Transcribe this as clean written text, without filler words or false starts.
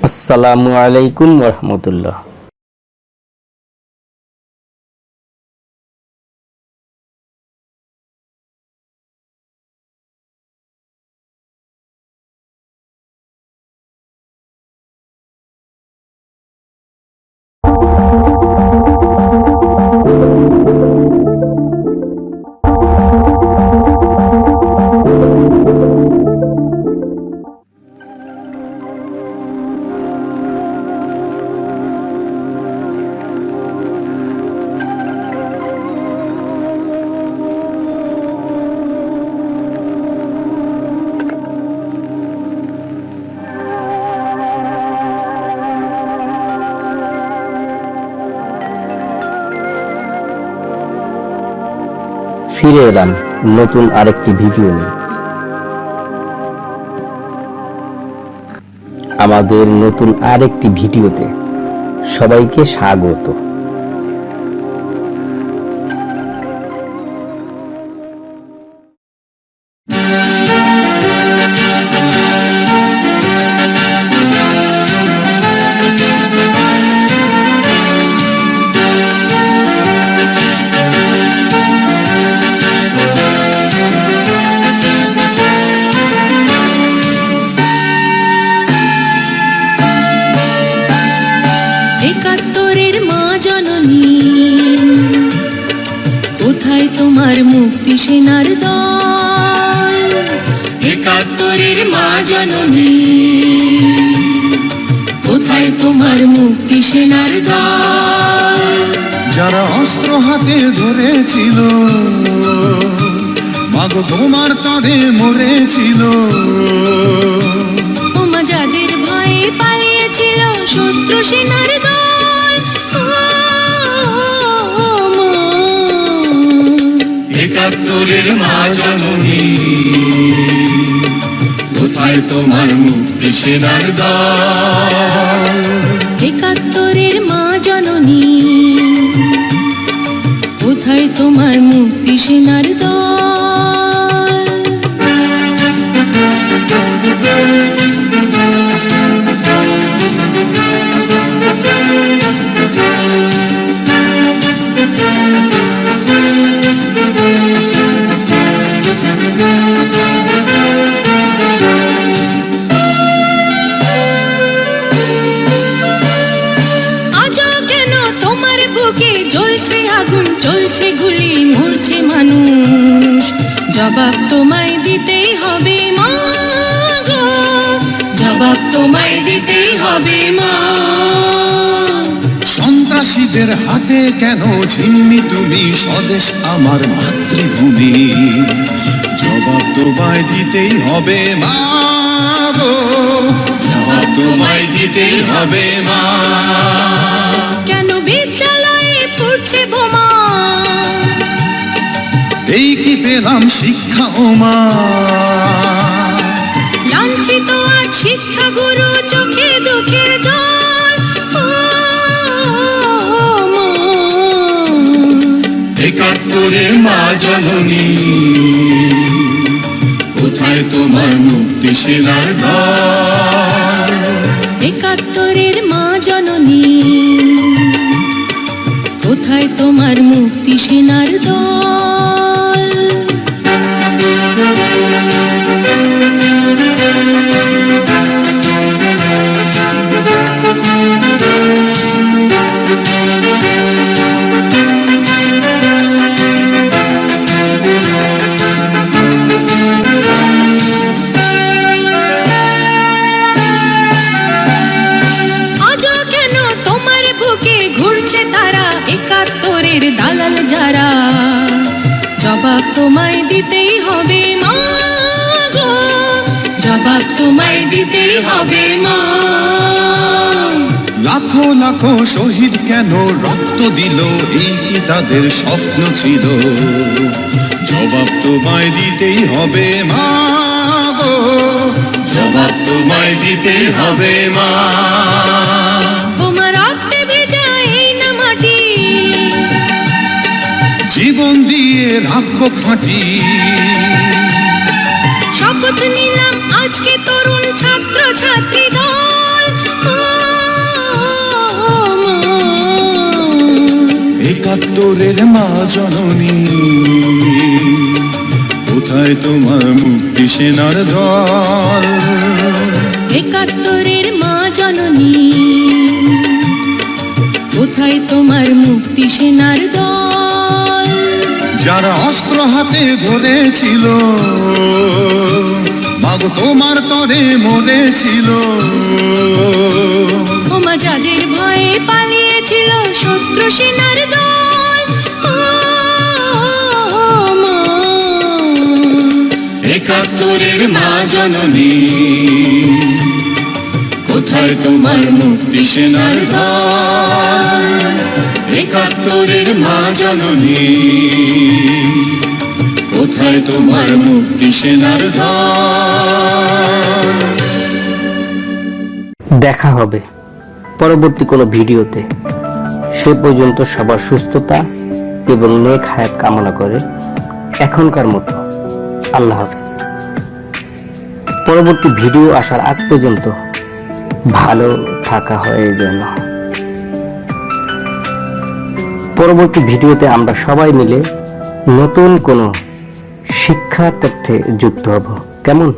আসসালামু আলাইকুম রহমতুল্লাহ। ফিরে এলাম নতুন আরেকটি ভিডিও নিয়ে। আমাদের নতুন আরেকটি ভিডিওতে সবাইকে স্বাগত। একাত্তরের মা জননী, কোথায় তোমার মুক্তি সেনার দল? একাত্তরের মা জননী, কোথায় তোমার মুক্তি সেনার দল? যারা অস্ত্র হাতে ধরেছিল, মাগো তোমার তারে মরেছিল। ওমা যাদের ভয়ে পালিয়েছিল শত্রু সেনার দল। একাত্তরের মা জননী, কোথায় তোমার মুক্তি সেনার দল? একাত্তরের মা জননী, কোথায় তোমার মুক্তি সেনার দল? চলছে গুলি, মরছে মানুষ, জবাব তোমায় দিতেই হবে মা গো, জবাব তোমায় দিতেই হবে মা। সন্ত্রাসীদের হাতে কেন ঝিম্মি তুমি, স্বদেশ আমার মাতৃভূমি, জবাব তোমায় দিতেই হবে মা গো, জবাব তোমায় দিতেই হবে মা। কেন বিদ্যালয়ে পড়ছে বোমা, এই কি পেলাম শিক্ষা ও মা? লাঞ্ছিত আজ শিক্ষা গুরু, চোখে দুঃখের জল। একাত্তরের মা জননী, কোথায় তোমার মুক্তি সেনার দল? একাত্তরের মা জননী, কোথায় তোমার মুক্তি সেনার দল? আজও কেন তোমার বুকে ঘুরছে তারা, একাত্তরের দালাল যারা, জবাব তোমায় দিতেই হবে মা গো, জবাব তোমায় দিতেই হবে মা। লাখো লাখো শহীদ কেন রক্ত দিল, এই কি তাদের স্বপ্ন ছিল, জবাব তোমায় দিতেই হবে মা গো, জবাব তোমায় দিতেই হবে মা। বোমা রক্তে ভেজা এই না মাটি, জীবন দিয়ে রাখবো খাঁটি, শপথ নিলাম আজকে তরুণ ছাত্র ছাত্রী দল। একাত্তরের মা জননী, কোথায় তোমার মুক্তি সেনার দল? একাত্তরের মা জননী, কোথায় তোমার মুক্তি সেনার দল? যারা অস্ত্র হাতে ধরেছিল, মাগো তোমার তরে মরেছিল। ওমা যাদের ভয়ে পালিয়েছিল শত্রু সেনার দল, ও মা। একাত্তরের মা জননী, কোথায় তোমার মুক্তি সেনার দল? একাত্তরের মা জননী, কোথায় তোমার মুক্তি সেনার দল? দেখা হবে পরবর্তী কোনো ভিডিওতে। সে পর্যন্ত সবার সুস্থতা এবং নেক হায়াত কামনা করে এখনকার মতো আল্লাহ হাফেজ। পরবর্তী ভিডিও আসার আগ পর্যন্ত ভালো থাকা হয়ে যেন। পরবর্তী ভিডিওতে আমরা সবাই মিলে নতুন কোনো শিক্ষা তথ্যে যুক্ত হব, কেমন?